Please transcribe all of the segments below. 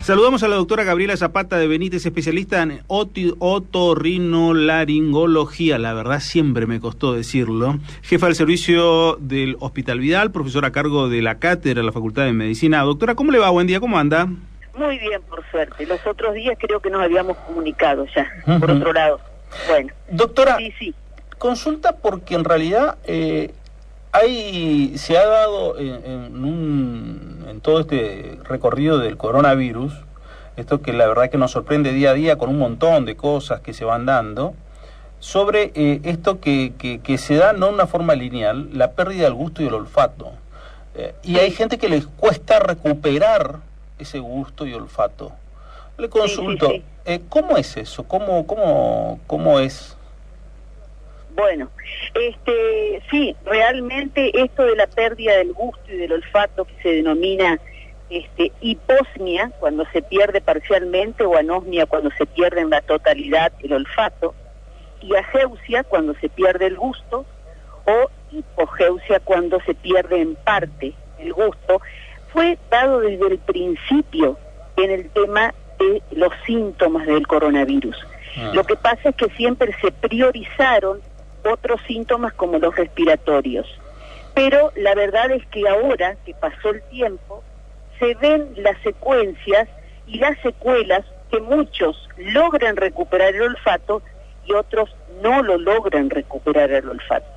Saludamos a la doctora Gabriela Zapata de Benítez, especialista en otorrinolaringología, la verdad siempre me costó decirlo, jefa del servicio del Hospital Vidal, profesora a cargo de la cátedra de la Facultad de Medicina. Doctora, ¿cómo le va? Buen día, ¿cómo anda? Muy bien, por suerte. Los otros días creo que nos habíamos comunicado ya, por otro lado. Bueno. Doctora, sí. Consulta porque en realidad se ha dado en todo este recorrido del coronavirus, esto que la verdad que nos sorprende día a día con un montón de cosas que se van dando, sobre esto que se da no de una forma lineal, la pérdida del gusto y el olfato. Y hay gente que les cuesta recuperar ese gusto y olfato. Le consulto, ¿cómo es eso? ¿Cómo es? Bueno, sí, realmente esto de la pérdida del gusto y del olfato, que se denomina hiposmia, cuando se pierde parcialmente, o anosmia, cuando se pierde en la totalidad el olfato, y ageusia, cuando se pierde el gusto, o hipogeusia, cuando se pierde en parte el gusto, fue dado desde el principio en el tema de los síntomas del coronavirus. Lo que pasa es que siempre se priorizaron otros síntomas como los respiratorios. Pero la verdad es que ahora que pasó el tiempo, se ven las secuencias y las secuelas que muchos logran recuperar el olfato y otros no lo logran recuperar el olfato.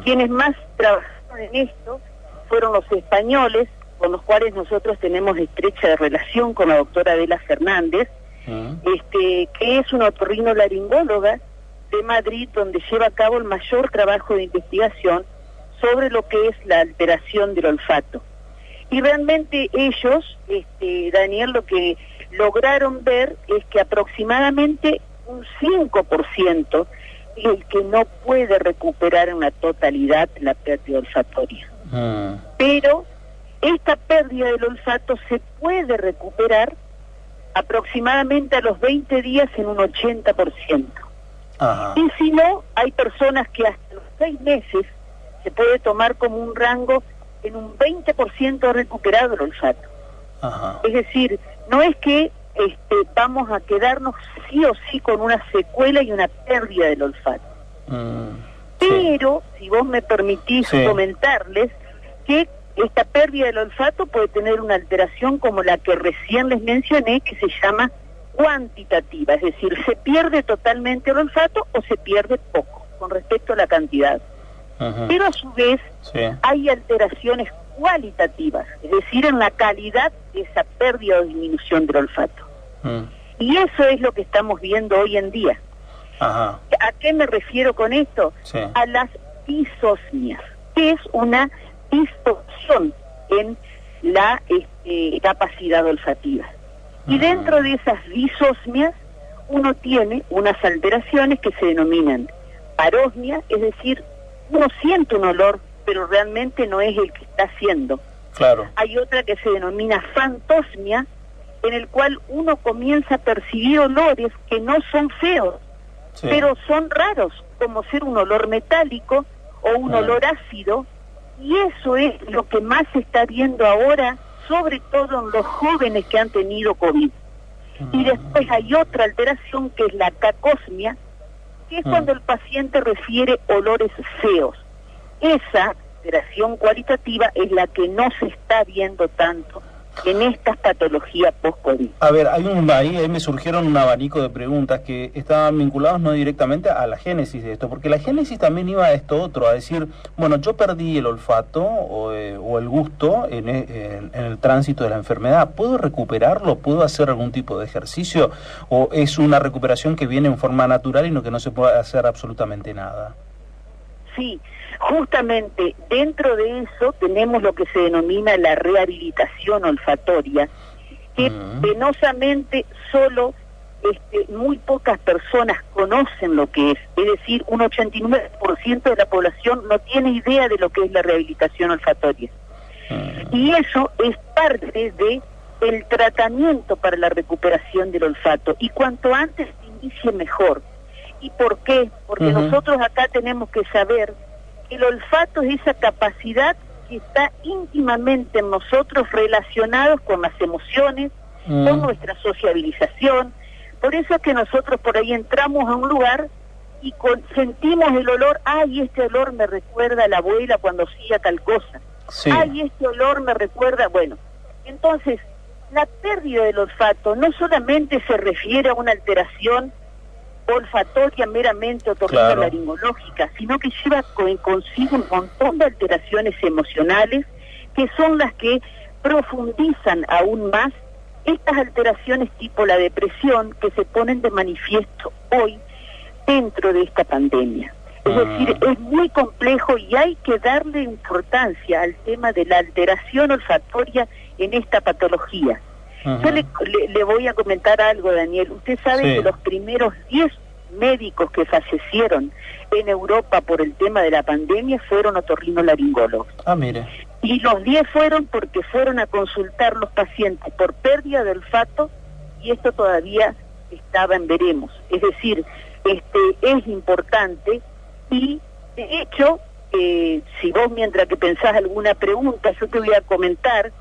Quienes más trabajaron en esto fueron los españoles, con los cuales nosotros tenemos estrecha relación con la doctora Adela Fernández, que es una otorrinolaringóloga de Madrid, donde lleva a cabo el mayor trabajo de investigación sobre lo que es la alteración del olfato. Y realmente ellos, Daniel, lo que lograron ver es que aproximadamente un 5% es el que no puede recuperar en la totalidad la pérdida olfatoria. Pero esta pérdida del olfato se puede recuperar aproximadamente a los 20 días en un 80%. Y si no, hay personas que hasta los 6 meses se puede tomar como un rango en un 20% recuperado el olfato. Es decir, no es que vamos a quedarnos sí o sí con una secuela y una pérdida del olfato. Pero, si vos me permitís comentarles que esta pérdida del olfato puede tener una alteración como la que recién les mencioné, que se llama cuantitativa, es decir, se pierde totalmente el olfato o se pierde poco con respecto a la cantidad. Pero a su vez hay alteraciones cualitativas, es decir, en la calidad de esa pérdida o disminución del olfato. Y eso es lo que estamos viendo hoy en día. ¿A qué me refiero con esto? A las disosmias, que es una distorsión en la capacidad olfativa. Y dentro de esas disosmias uno tiene unas alteraciones que se denominan parosmia, es decir, uno siente un olor, pero realmente no es el que está haciendo. Hay otra que se denomina fantosmia, en el cual uno comienza a percibir olores que no son feos, pero son raros, como ser un olor metálico o un olor ácido, y eso es lo que más se está viendo ahora, sobre todo en los jóvenes que han tenido COVID. Y después hay otra alteración que es la cacosmia, que es cuando el paciente refiere olores feos. Esa alteración cualitativa es la que no se está viendo tanto en estas patologías post-COVID. A ver, ahí me surgieron un abanico de preguntas que estaban vinculados no directamente a la génesis de esto, porque la génesis también iba a esto otro, a decir, bueno, yo perdí el olfato o el gusto en el tránsito de la enfermedad, ¿puedo recuperarlo? ¿Puedo hacer algún tipo de ejercicio? ¿O es una recuperación que viene en forma natural y no que no se puede hacer absolutamente nada? Sí, justamente dentro de eso tenemos lo que se denomina la rehabilitación olfatoria, que penosamente solo muy pocas personas conocen lo que es decir, un 89% de la población no tiene idea de lo que es la rehabilitación olfatoria. Y eso es parte de el tratamiento para la recuperación del olfato, y cuanto antes se inicie mejor. ¿Y por qué? Porque nosotros acá tenemos que saber que el olfato es esa capacidad que está íntimamente en nosotros relacionados con las emociones, con nuestra sociabilización. Por eso es que nosotros por ahí entramos a un lugar y sentimos el olor, ay, este olor me recuerda a la abuela cuando hacía tal cosa, sí. Ay, este olor me recuerda, bueno, entonces la pérdida del olfato no solamente se refiere a una alteración olfatoria meramente otorrinolaringológica, sino que lleva consigo un montón de alteraciones emocionales que son las que profundizan aún más estas alteraciones tipo la depresión que se ponen de manifiesto hoy dentro de esta pandemia. Es decir, es muy complejo y hay que darle importancia al tema de la alteración olfatoria en esta patología. Yo le voy a comentar algo, Daniel. Usted sabe que los primeros 10 médicos que fallecieron en Europa por el tema de la pandemia fueron otorrinolaringólogos. Ah, mire. Y los 10 fueron porque fueron a consultar los pacientes por pérdida de olfato y esto todavía estaba en veremos. Es decir, es importante y de hecho, si vos mientras que pensás alguna pregunta, yo te voy a comentar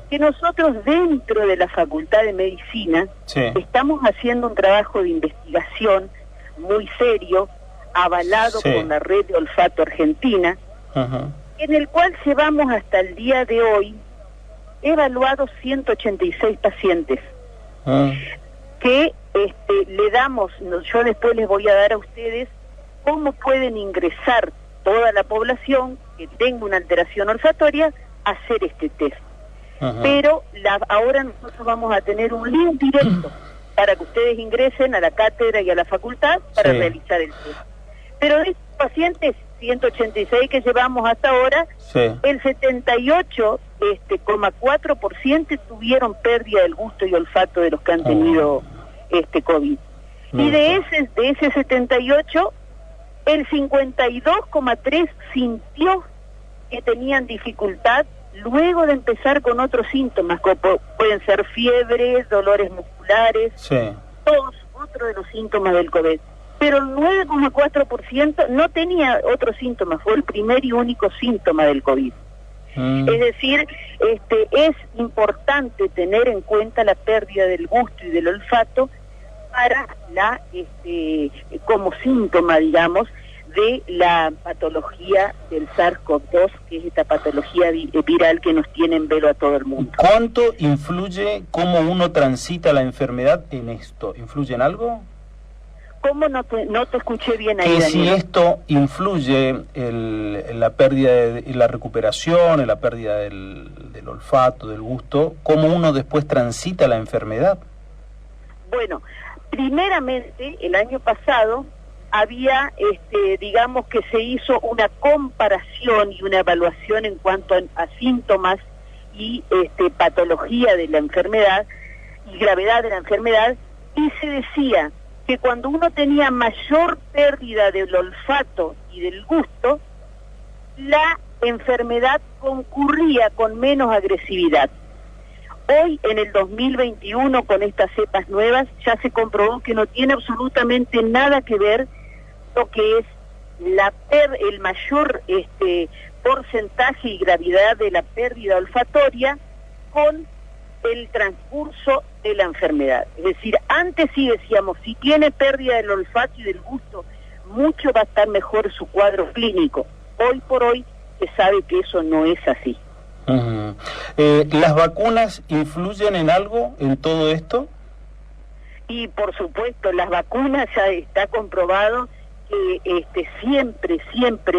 que nosotros dentro de la Facultad de Medicina estamos haciendo un trabajo de investigación muy serio, avalado con la Red de Olfato Argentina, en el cual llevamos hasta el día de hoy evaluados 186 pacientes que le damos, yo después les voy a dar a ustedes cómo pueden ingresar toda la población que tenga una alteración olfatoria a hacer este test. Pero ahora nosotros vamos a tener un link directo para que ustedes ingresen a la cátedra y a la facultad para realizar el test. Pero de estos pacientes 186 que llevamos hasta ahora, el 78,4% tuvieron pérdida del gusto y olfato de los que han tenido COVID. Y de ese 78, el 52,3% sintió que tenían dificultad luego de empezar con otros síntomas, como pueden ser fiebre, dolores musculares, todos otros de los síntomas del COVID. Pero el 9,4% no tenía otros síntomas, fue el primer y único síntoma del COVID. Es decir, es importante tener en cuenta la pérdida del gusto y del olfato para como síntoma, digamos, de la patología del SARS-CoV-2, que es esta patología viral que nos tiene en velo a todo el mundo. ¿Cuánto influye cómo uno transita la enfermedad en esto? ¿Influye en algo? ¿Cómo no te escuché bien ahí, que Daniel? Si esto influye en la pérdida, en la recuperación, en la pérdida del olfato, del gusto, ¿cómo uno después transita la enfermedad? Bueno, primeramente, el año pasado había, digamos que se hizo una comparación y una evaluación en cuanto a síntomas y patología de la enfermedad y gravedad de la enfermedad, y se decía que cuando uno tenía mayor pérdida del olfato y del gusto, la enfermedad concurría con menos agresividad. Hoy, en el 2021, con estas cepas nuevas, ya se comprobó que no tiene absolutamente nada que ver lo que es el mayor porcentaje y gravedad de la pérdida olfatoria con el transcurso de la enfermedad. Es decir, antes sí decíamos, si tiene pérdida del olfato y del gusto, mucho va a estar mejor su cuadro clínico. Hoy por hoy se sabe que eso no es así. ¿Las vacunas influyen en algo en todo esto? Y por supuesto, las vacunas ya está comprobado que siempre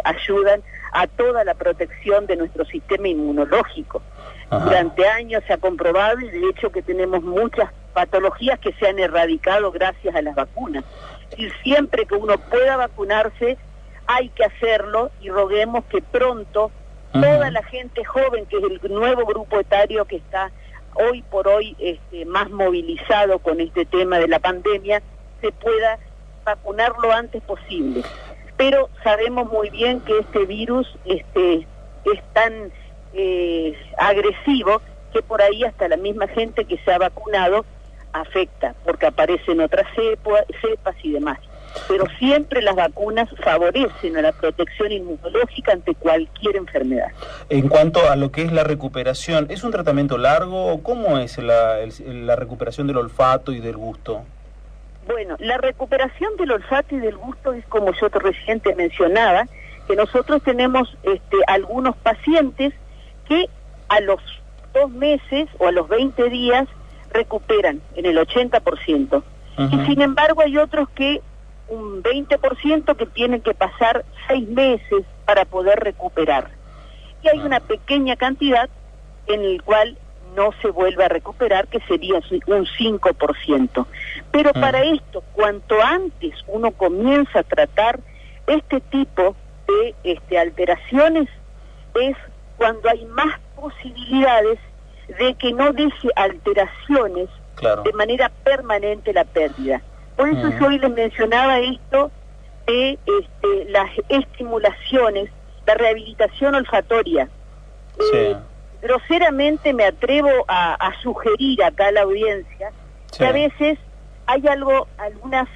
ayudan a toda la protección de nuestro sistema inmunológico. Durante años se ha comprobado y de hecho que tenemos muchas patologías que se han erradicado gracias a las vacunas. Y siempre que uno pueda vacunarse, hay que hacerlo y roguemos que pronto toda la gente joven, que es el nuevo grupo etario que está hoy por hoy más movilizado con este tema de la pandemia, se pueda vacunar lo antes posible. Pero sabemos muy bien que este virus es tan agresivo que por ahí hasta la misma gente que se ha vacunado afecta, porque aparecen otras cepas y demás. pero siempre las vacunas favorecen a la protección inmunológica ante cualquier enfermedad. En cuanto a lo que es la recuperación, ¿es un tratamiento largo? ¿Cómo es la recuperación del olfato y del gusto? Bueno, la recuperación del olfato y del gusto es como yo recién te mencionaba, que nosotros tenemos algunos pacientes que a los 2 meses o a los 20 días recuperan en el 80%. Y sin embargo hay otros que un 20% que tienen que pasar 6 meses para poder recuperar. Y hay una pequeña cantidad en el cual no se vuelve a recuperar, que sería un 5%. Pero para esto, cuanto antes uno comienza a tratar este tipo de alteraciones, es cuando hay más posibilidades de que no deje alteraciones de manera permanente la pérdida. Por eso yo hoy les mencionaba esto de las estimulaciones, la rehabilitación olfatoria. Sí. Groseramente me atrevo a sugerir acá a la audiencia que a veces hay algunas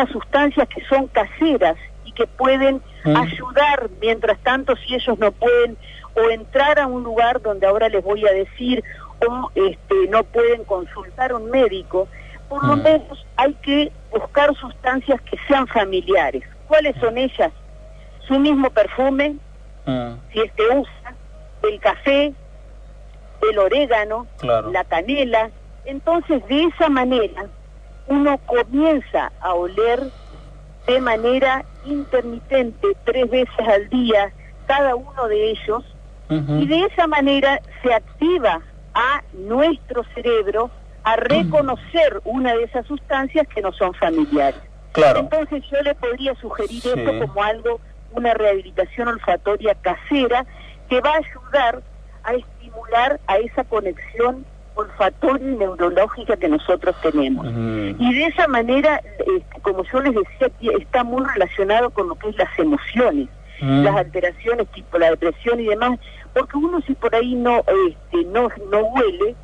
sustancias que son caseras y que pueden ayudar mientras tanto si ellos no pueden o entrar a un lugar donde ahora les voy a decir o no pueden consultar a un médico. Por lo menos hay que buscar sustancias que sean familiares. ¿Cuáles son ellas? Su mismo perfume, si usa, el café, el orégano, la canela. Entonces, de esa manera, uno comienza a oler de manera intermitente 3 veces al día cada uno de ellos, y de esa manera se activa a nuestro cerebro a reconocer una de esas sustancias que no son familiares. Entonces yo le podría sugerir esto como algo, una rehabilitación olfatoria casera que va a ayudar a estimular a esa conexión olfatoria y neurológica que nosotros tenemos. Y de esa manera, como yo les decía, está muy relacionado con lo que es las emociones, las alteraciones tipo la depresión y demás, porque uno si por ahí no huele,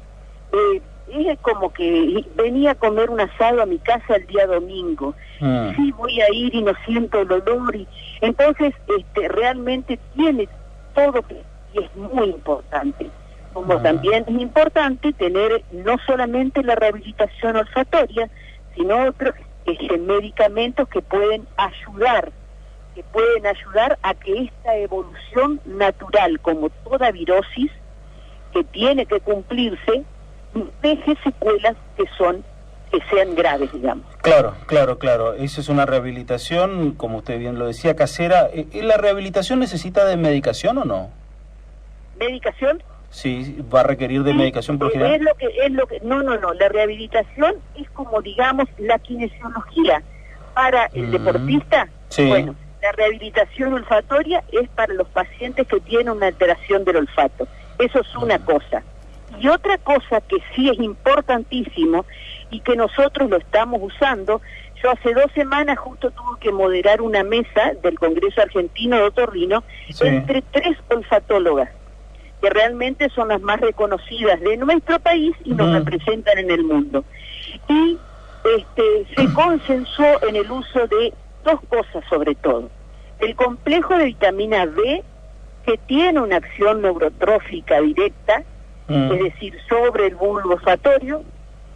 es como que venía a comer un asado a mi casa el día domingo, sí voy a ir y no siento el olor, y entonces realmente tiene todo, y es muy importante. Como también es importante tener no solamente la rehabilitación olfatoria, sino otros medicamentos que pueden ayudar a que esta evolución natural, como toda virosis, que tiene que cumplirse, deje secuelas que sean graves, digamos. Claro. Eso es una rehabilitación, como usted bien lo decía, casera. ¿La rehabilitación necesita de medicación o no? ¿Medicación? Sí, va a requerir de medicación por general. No, la rehabilitación es como, digamos, la kinesiología para el deportista. Bueno, la rehabilitación olfatoria es para los pacientes que tienen una alteración del olfato. Eso es una cosa. Y otra cosa que sí es importantísimo y que nosotros lo estamos usando, yo hace 2 semanas justo tuve que moderar una mesa del Congreso Argentino de Otorrino entre 3 olfatólogas, que realmente son las más reconocidas de nuestro país y nos representan en el mundo. Y se consensó en el uso de 2 cosas sobre todo. El complejo de vitamina B, que tiene una acción neurotrófica directa, es decir, sobre el bulbo olfatorio,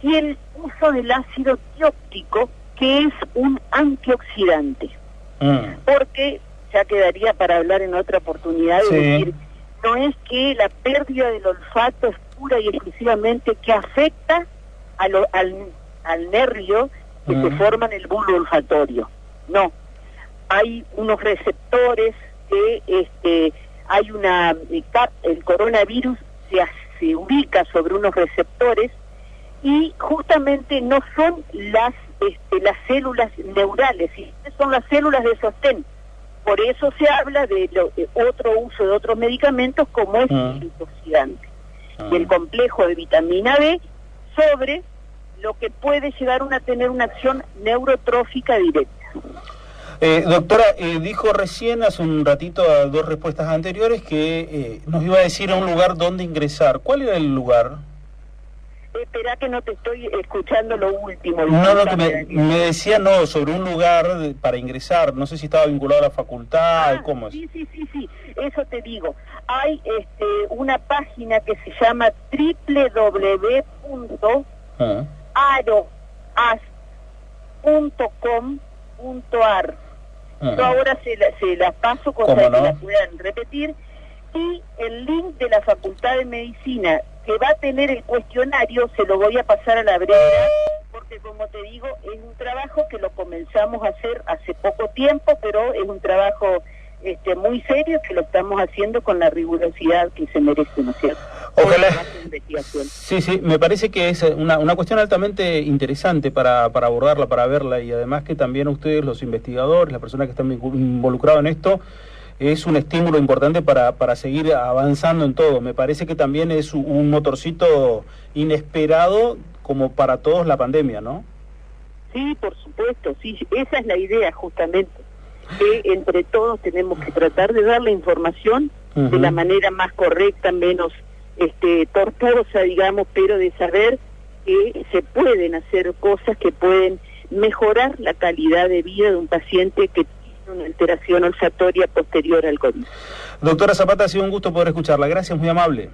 y el uso del ácido tióptico, que es un antioxidante. Porque, ya quedaría para hablar en otra oportunidad, de decir, no es que la pérdida del olfato es pura y exclusivamente que afecta al nervio que se forma en el bulbo olfatorio. No, hay unos receptores que hay el coronavirus se ubica sobre unos receptores y justamente no son las células neurales, son las células de sostén. Por eso se habla de otro uso de otros medicamentos como es el antioxidante. Y el complejo de vitamina B sobre lo que puede llegar a tener una acción neurotrófica directa. Doctora, dijo recién hace un ratito a 2 respuestas anteriores que nos iba a decir a un lugar donde ingresar. ¿Cuál era el lugar? Espera que no te estoy escuchando lo último. No, que me decía sobre un lugar para ingresar, no sé si estaba vinculado a la facultad, ¿cómo es? Sí, eso te digo. Hay una página que se llama www.aroas.com.ar. Yo ahora se las paso con que la puedan repetir. Y el link de la Facultad de Medicina que va a tener el cuestionario se lo voy a pasar a la brevedad, porque como te digo, es un trabajo que lo comenzamos a hacer hace poco tiempo, pero es un trabajo muy serio que lo estamos haciendo con la rigurosidad que se merece, ¿no es cierto? Ojalá. Sí, me parece que es una cuestión altamente interesante para abordarla, para verla, y además que también ustedes, los investigadores, las personas que están involucrados en esto, es un estímulo importante para seguir avanzando en todo. Me parece que también es un motorcito inesperado como para todos la pandemia, ¿no? Sí, por supuesto, sí, esa es la idea justamente, que entre todos tenemos que tratar de dar la información de la manera más correcta, menos tortuosa, digamos, pero de saber que se pueden hacer cosas que pueden mejorar la calidad de vida de un paciente que una alteración olfatoria posterior al COVID. Doctora Zapata, ha sido un gusto poder escucharla. Gracias, muy amable.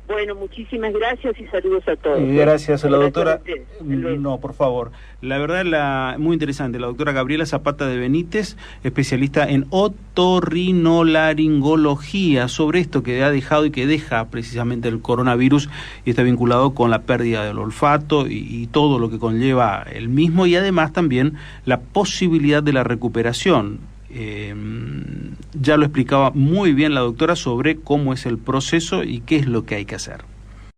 Bueno, muchísimas gracias y saludos a todos. Gracias a la doctora. No, por favor. La verdad, muy interesante. La doctora Gabriela Zapata de Benítez, especialista en otorrinolaringología, sobre esto que ha dejado y que deja precisamente el coronavirus y está vinculado con la pérdida del olfato y todo lo que conlleva el mismo, y además también la posibilidad de la recuperación. Ya lo explicaba muy bien la doctora sobre cómo es el proceso y qué es lo que hay que hacer.